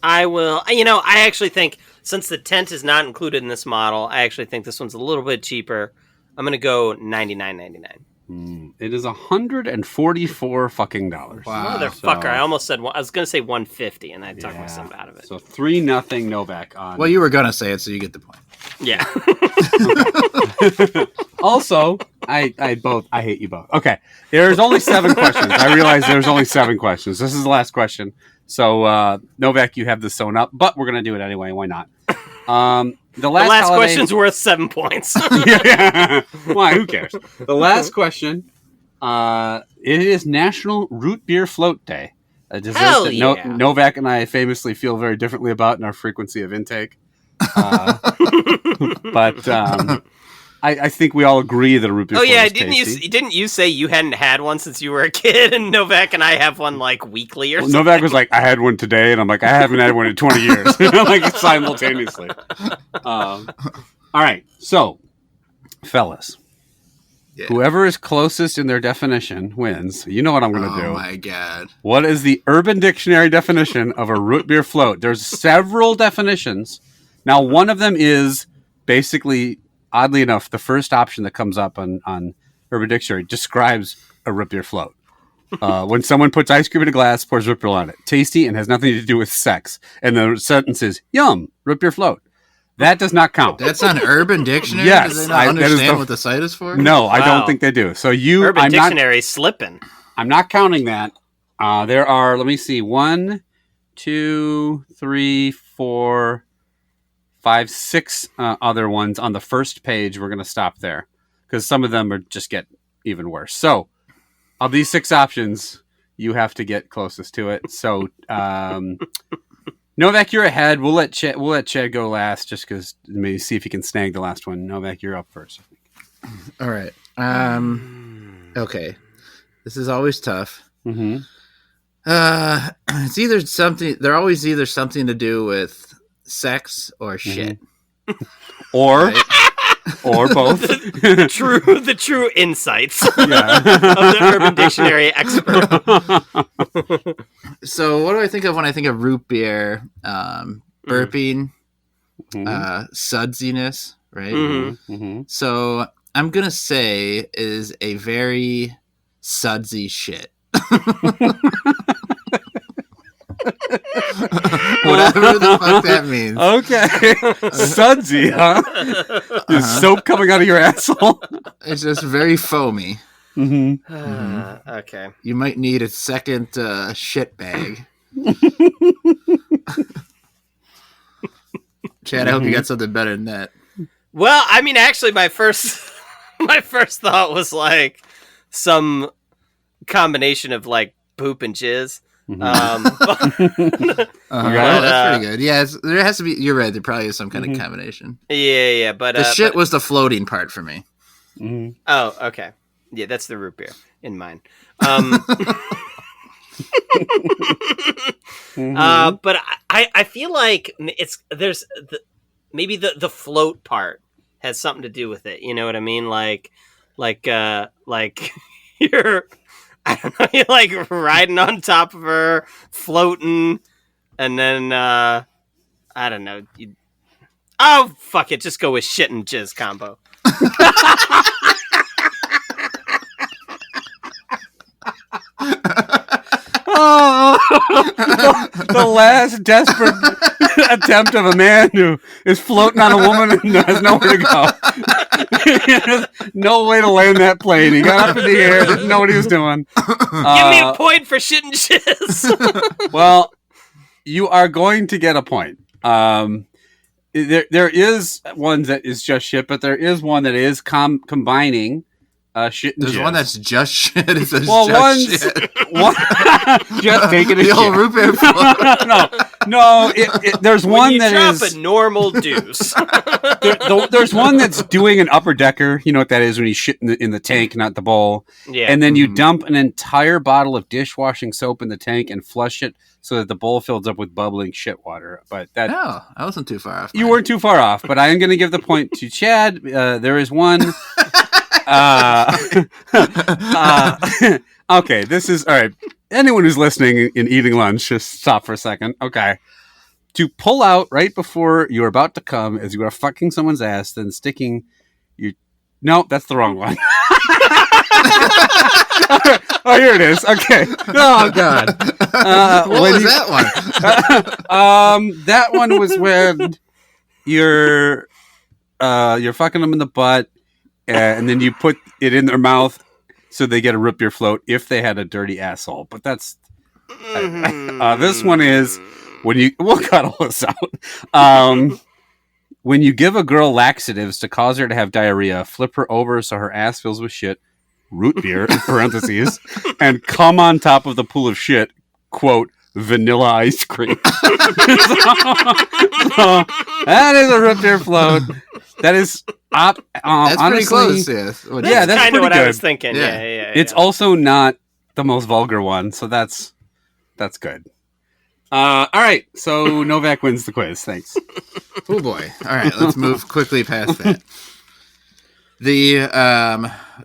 I will. I actually think since the tent is not included in this model, I actually think this one's a little bit cheaper. I'm gonna go $99.99. It is $144 fucking dollars. Wow. Motherfucker! So- I almost said I was gonna say 150, and I talked myself out of it. So 3-0 Novak on. Well, you were gonna say it, so you get the point. Yeah. Also, I hate you both. Okay, there's only 7 questions. I realize there's only 7 questions. This is the last question. So Novak, you have this sewn up, but we're gonna do it anyway. Why not? The last holiday... question's worth 7 points. Yeah. Why? Who cares? The last question. It is National Root Beer Float Day. A dessert Hell that yeah. Novak and I famously feel very differently about in our frequency of intake. But I think we all agree that a root beer float is tasty. Didn't you say you hadn't had one since you were a kid, and Novak and I have one like weekly or something? Novak was like, I had one today, and I'm like, I haven't had one in 20 years. Like, simultaneously. All right, so, fellas. Yeah. Whoever is closest in their definition wins. You know what I'm going to do. Oh my god. What is the Urban Dictionary definition of a root beer float? There's several definitions. Now, one of them is basically, oddly enough, the first option that comes up on Urban Dictionary describes a root beer float. When someone puts ice cream in a glass, pours root beer on it. Tasty and has nothing to do with sex. And the sentence is, yum, root beer float. That does not count. That's on Urban Dictionary? Yes, Do they not that is understand the- what the site is for? No, I Wow. don't think they do. So Urban Dictionary slipping. I'm not counting that. There are, let me see, 1, 2, 3, 4, 5, 6 other ones on the first page. We're going to stop there because some of them are just get even worse. So, of these 6 options, you have to get closest to it. So, Novak, you're ahead. We'll let Chad go last just because maybe see if he can snag the last one. Novak, you're up first. All right. Okay. This is always tough. Mm-hmm. It's either something. They're always either something to do with sex or shit. Or Right? or both. The true insights Yeah. of the Urban Dictionary expert. So, what do I think of when I think of root beer? Burping, sudsiness, right? Mhm. Mm-hmm. So, I'm gonna say is a very sudsy shit. Whatever the fuck that means. Okay. Sudsy, huh? Is soap coming out of your asshole? It's just very foamy. Mm-hmm. Okay. You might need a second shit bag. Chad, I hope you got something better than that. Well, I mean, actually, my first thought was like some combination of like poop and jizz. Mm-hmm. That's pretty good. Yeah, there has to be. You're right. There probably is some kind of combination. Yeah, but The shit was the floating part for me. Mm-hmm. Oh, okay. Yeah, that's the root beer in mine. But I feel like maybe the float part has something to do with it. You know what I mean? Like you're, I don't know, you're like riding on top of her, floating, and then I don't know. Oh, fuck it. Just go with shit and jizz combo. Oh, the last desperate attempt of a man who is floating on a woman and has nowhere to go. No way to land that plane. He got up in the air, didn't know what he was doing. Give me a point for shit and jizz. Well, you are going to get a point. There is one that is just shit, but there is one that is combining shit and There's jizz. one that's just shit. It says Well, just one's shit. just taking a The old shit. root beer float. No. There's When one you that drop is. a normal deuce. There's one that's doing an upper decker. You know what that is when you shit in the tank, not the bowl. Yeah. And then you dump an entire bottle of dishwashing soap in the tank and flush it so that the bowl fills up with bubbling shit water. But that No, I wasn't too far off. you weren't too far off. But I am going to give the point to Chad. There is one. Okay, this is all right. Anyone who's listening and eating lunch, just stop for a second. Okay. To pull out right before you're about to come as you are fucking someone's ass, then sticking your... No, that's the wrong one. Oh, here it is. Okay. Oh, God. What was that one? That one was when you're fucking them in the butt, and then you put it in their mouth so they get a root beer float if they had a dirty asshole. But that's... this one is... We'll cut all this out. When you give a girl laxatives to cause her to have diarrhea, flip her over so her ass fills with shit, root beer, in parentheses, and come on top of the pool of shit, quote, vanilla ice cream. So, that is a root beer float. That is, That's honestly, pretty close, yeah. Yeah, that's kind of pretty what I good. was thinking. Yeah. Yeah. It's also not the most vulgar one, so that's good. All right, so Novak wins the quiz. Thanks. Oh boy! All right, let's move quickly past that. The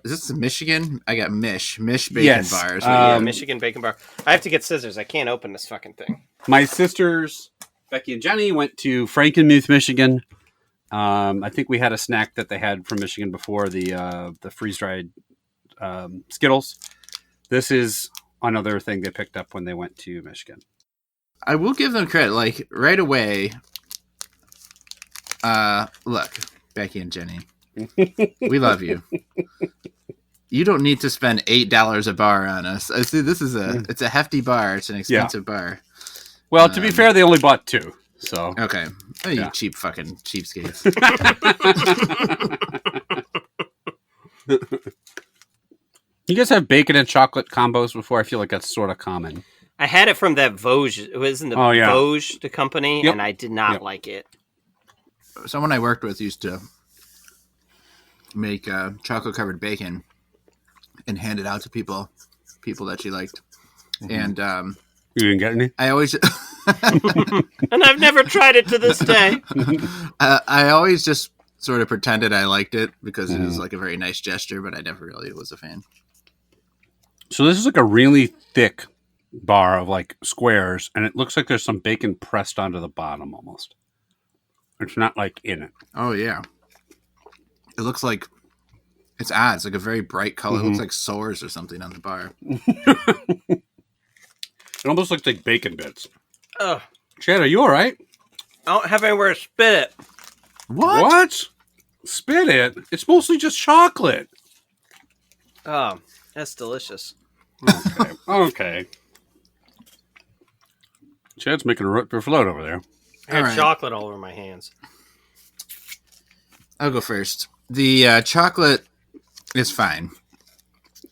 is this the Michigan? I got Mish bacon Yes, bars. Yeah, Michigan bacon bar. I have to get scissors. I can't open this fucking thing. My sisters, Becky and Jenny, went to Frankenmuth, Michigan. I think we had a snack that they had from Michigan before, the freeze-dried Skittles. This is another thing they picked up when they went to Michigan. I will give them credit. Like right away. Look, Becky and Jenny, we love you. You don't need to spend $8 a bar on us. I see. This is it's a hefty bar. It's an expensive bar. Well, to be fair, they only bought two. So Okay. Oh, you Yeah. cheap fucking cheapskates. You guys have bacon and chocolate combos before? I feel like that's sort of common. I had it from that Vosges. It was in the Vosges, the company, Yep. and I did not Yep. like it. Someone I worked with used to make chocolate covered bacon and hand it out to people that she liked. And You didn't get any? I always And I've never tried it to this day. I always just sort of pretended I liked it because it was like a very nice gesture, but I never really was a fan. So this is like a really thick bar of like squares, and it looks like there's some bacon pressed onto the bottom almost. It's not like in it. Oh yeah, it looks like it's odd. It's like a very bright color. It looks like sores or something on the bar. It almost looks like bacon bits. Ugh. Chad, are you all right? I don't have anywhere to spit it. What? Spit it? It's mostly just chocolate. Oh, that's delicious. Okay. Chad's making a root beer float over there. I had All right. chocolate all over my hands. I'll go first. The chocolate is fine.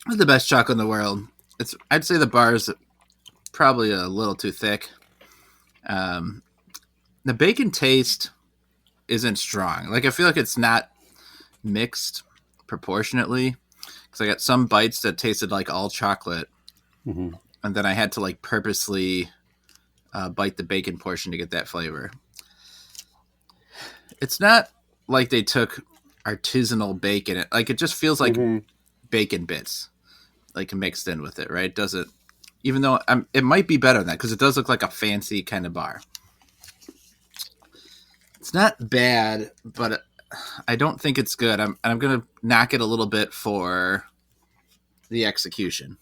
It's the best chocolate in the world. I'd say the bar is probably a little too thick. The bacon taste isn't strong. Like I feel like it's not mixed proportionately. Because I got some bites that tasted like all chocolate, and then I had to like purposely bite the bacon portion to get that flavor. It's not like they took artisanal bacon. Like it just feels like bacon bits, like mixed in with it, right? It doesn't, even though it might be better than that because it does look like a fancy kind of bar. It's not bad, but I don't think it's good. I'm gonna knock it a little bit for the execution,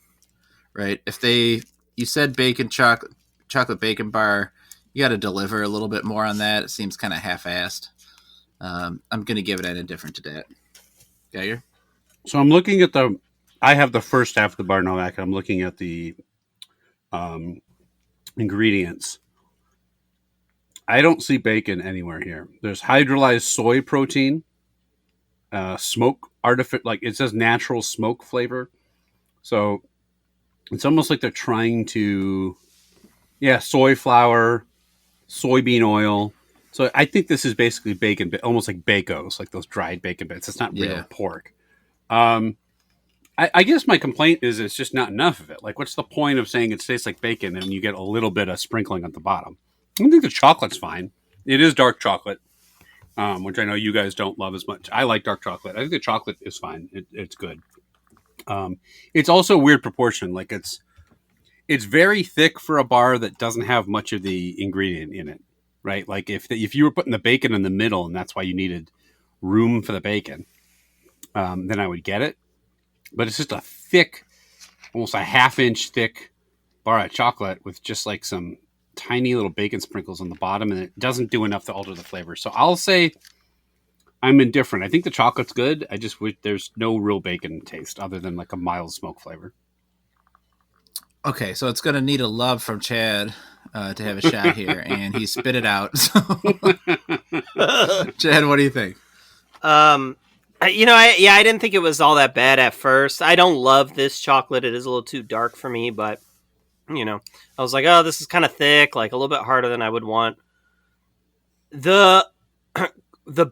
right? You said chocolate bacon bar, you got to deliver a little bit more on that. It seems kind of half-assed. I'm gonna give it an indifferent to that. Geiger? So I'm looking at I have the first half of the bar Novak. I'm looking at the ingredients. I don't see bacon anywhere here. There's hydrolyzed soy protein, smoke artificial, like it says natural smoke flavor. So it's almost like they're trying to, soy flour, soybean oil. So I think this is basically bacon, almost like Bacos, like those dried bacon bits. It's not real pork. I guess my complaint is it's just not enough of it. Like, what's the point of saying it tastes like bacon and you get a little bit of sprinkling at the bottom? I think the chocolate's fine. It is dark chocolate, which I know you guys don't love as much. I like dark chocolate. I think the chocolate is fine. It's good. It's also a weird proportion. Like it's very thick for a bar that doesn't have much of the ingredient in it, right? Like if you were putting the bacon in the middle and that's why you needed room for the bacon, then I would get it. But it's just a thick, almost a half-inch thick bar of chocolate with just like some tiny little bacon sprinkles on the bottom, and it doesn't do enough to alter the flavor. So I'll say I'm indifferent. I think the chocolate's good. I just wish there's no real bacon taste other than like a mild smoke flavor. Okay, so it's going to need a love from Chad to have a shot here, and he spit it out. So. Chad, what do you think? I didn't think it was all that bad at first. I don't love this chocolate. It is a little too dark for me, but, I was like, oh, this is kind of thick, like a little bit harder than I would want. The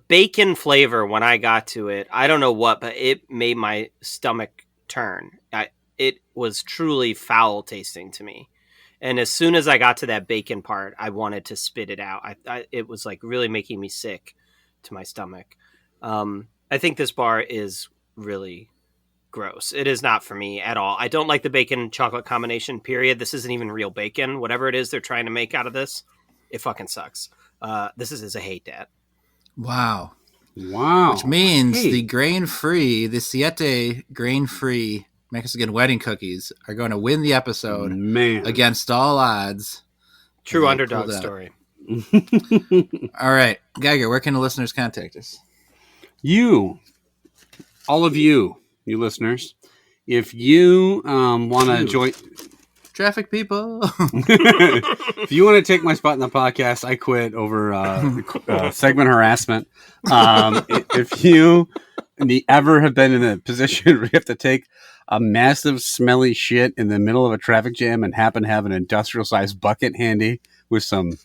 bacon flavor, when I got to it, I don't know what, but it made my stomach turn. It was truly foul tasting to me. And as soon as I got to that bacon part, I wanted to spit it out. It was like really making me sick to my stomach. I think this bar is really gross. It is not for me at all. I don't like the bacon chocolate combination, period. This isn't even real bacon. Whatever it is they're trying to make out of this, it fucking sucks. This is a hate dat. Wow. Wow. Which means the Siete grain-free Mexican wedding cookies are going to win the episode against all odds. True underdog story. All right. Geiger, where can the listeners contact us? All of you listeners, if you want to join... Traffic people. If you want to take my spot in the podcast, I quit over segment harassment. If you ever have been in a position where you have to take a massive smelly shit in the middle of a traffic jam and happen to have an industrial sized bucket handy with some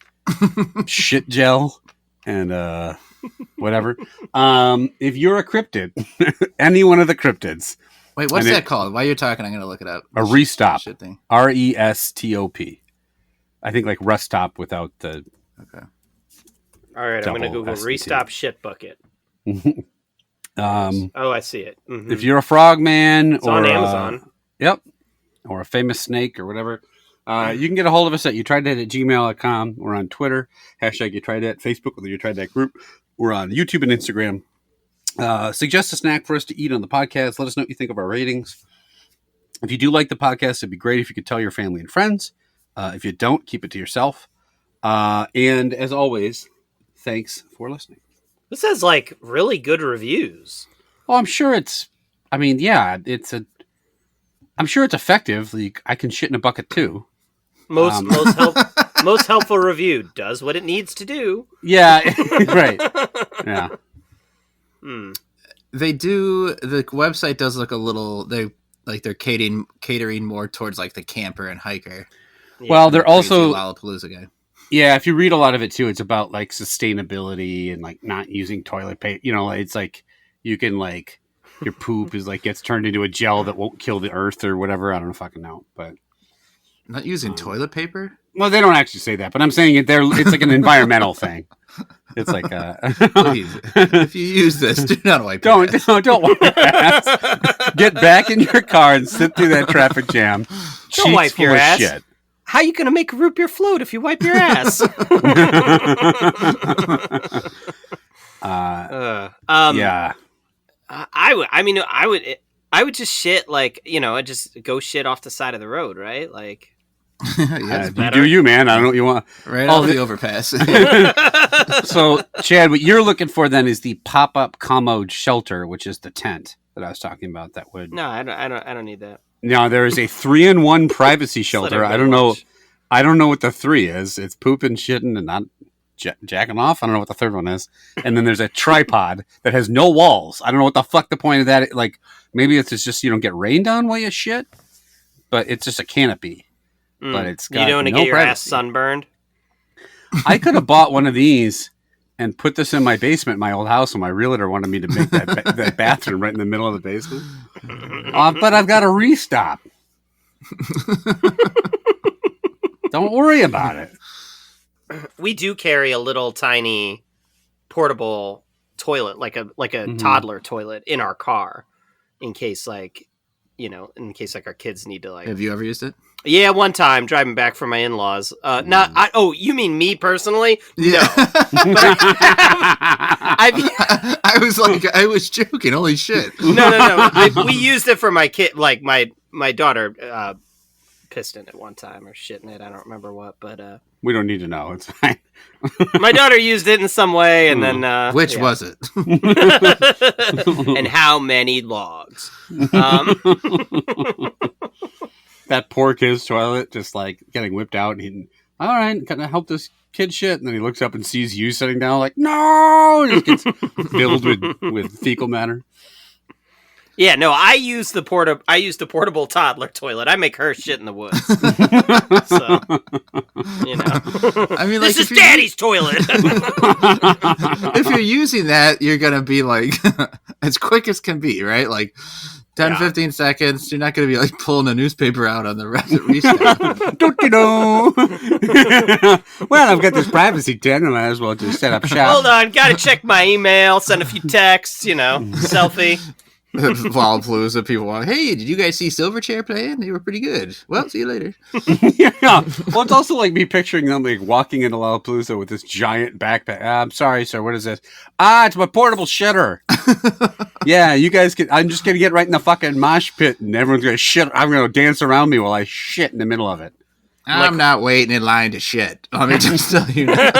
shit gel and whatever. If you're a cryptid, any one of the cryptids. Wait, what's that called? While you're talking, I'm going to look it up. A restop. Shit thing. RESTOP. I think like rest stop without the. Okay. All right, I'm going to Google restop shit bucket. I see it. Mm-hmm. If you're a frogman it's on Amazon. Yep. Or a famous snake or whatever. You can get a hold of us at youtrydat@gmail.com. We're on Twitter, #YouTriedThat, Facebook with the You Tried That group. We're on YouTube and Instagram. Suggest a snack for us to eat on the podcast. Let us know what you think of our ratings. If you do like the podcast, it'd be great if you could tell your family and friends. If you don't, keep it to yourself. And as always, thanks for listening. This has like really good reviews. Well, I'm sure I'm sure it's effective. Like, I can shit in a bucket too. Most helpful review does what it needs to do. Yeah, right. Yeah. They do. The website does look a little. They're catering more towards like the camper and hiker. Yeah. Well, they're also Lollapalooza guy. Yeah, if you read a lot of it too, it's about like sustainability and like not using toilet paper. It's like you can like your poop is like gets turned into a gel that won't kill the earth or whatever. I don't fucking know, but not using toilet paper. Well, they don't actually say that, but I'm saying it's like an environmental thing. It's like please, if you use this, do not wipe. Don't wipe your ass. Get back in your car and sit through that traffic jam. Don't wipe your ass. Shit. how you gonna make a root beer float if you wipe your ass? Yeah. I would just shit like, I'd just go shit off the side of the road, right? Like, you do you, man. I don't know what you want. Right off the overpass. So, Chad, what you're looking for then is the pop-up commode shelter, which is the tent that I was talking about. That would no, I don't need that. Now there is a 3-in-1 privacy shelter. I don't know what the 3 is. It's pooping, shitting, and not jacking off. I don't know what the third one is. And then there's a tripod that has no walls. I don't know what the fuck the point of that is. Like, maybe it's just you don't get rained on while you shit, but it's just a canopy. But it's got you don't want to no get your privacy. ass sunburned. I could have bought one of these and put this in my basement, my old house, when my realtor wanted me to make that bathroom right in the middle of the basement. But I've got to restop. Don't worry about it. We do carry a little tiny portable toilet, like a toddler toilet in our car, in case our kids need to Have you ever used it? Yeah, one time driving back from my in-laws. You mean me personally? Yeah. No. I was joking. Holy shit. No. We used it for my kid, like my daughter pissed in it one time or shit in it. I don't remember what, but we don't need to know. It's fine. My daughter used it in some way, and then which was it? And how many logs? That poor kid's toilet, just like getting whipped out, and he, all right, can I help this kid shit? And then he looks up and sees you sitting down, like, no, and just gets filled with fecal matter. Yeah, no, I use the portable toddler toilet. I make her shit in the woods. So, I mean, like, this is Daddy's toilet. If you're using that, you're gonna be like as quick as can be, right? Like 10, 15 seconds. You're not gonna be like pulling a newspaper out on the restart. Don't you know? Well, I've got this privacy tent, I might as well just set up shop. Hold on, gotta check my email, send a few texts, selfie. Lollapalooza, people want, hey, did you guys see Silverchair playing? They were pretty good. Well, see you later. Yeah. Well, it's also like me picturing them like walking into Lollapalooza with this giant backpack. I'm sorry, sir. What is this? It's my portable shitter. Yeah, you guys can. I'm just gonna get right in the fucking mosh pit, and everyone's gonna shit. I'm gonna dance around me while I shit in the middle of it. I'm not waiting in line to shit. Let me just tell you now.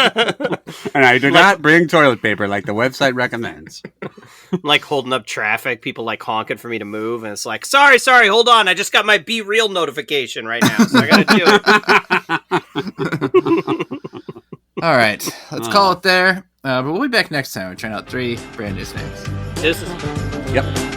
And I do not bring toilet paper like the website recommends. Like holding up traffic, people like honking for me to move, and it's like, sorry, hold on, I just got my Be Real notification right now, so I gotta do it. All right, let's call it there. But we'll be back next time. We're trying out 3 brand new snakes. This is. Yep.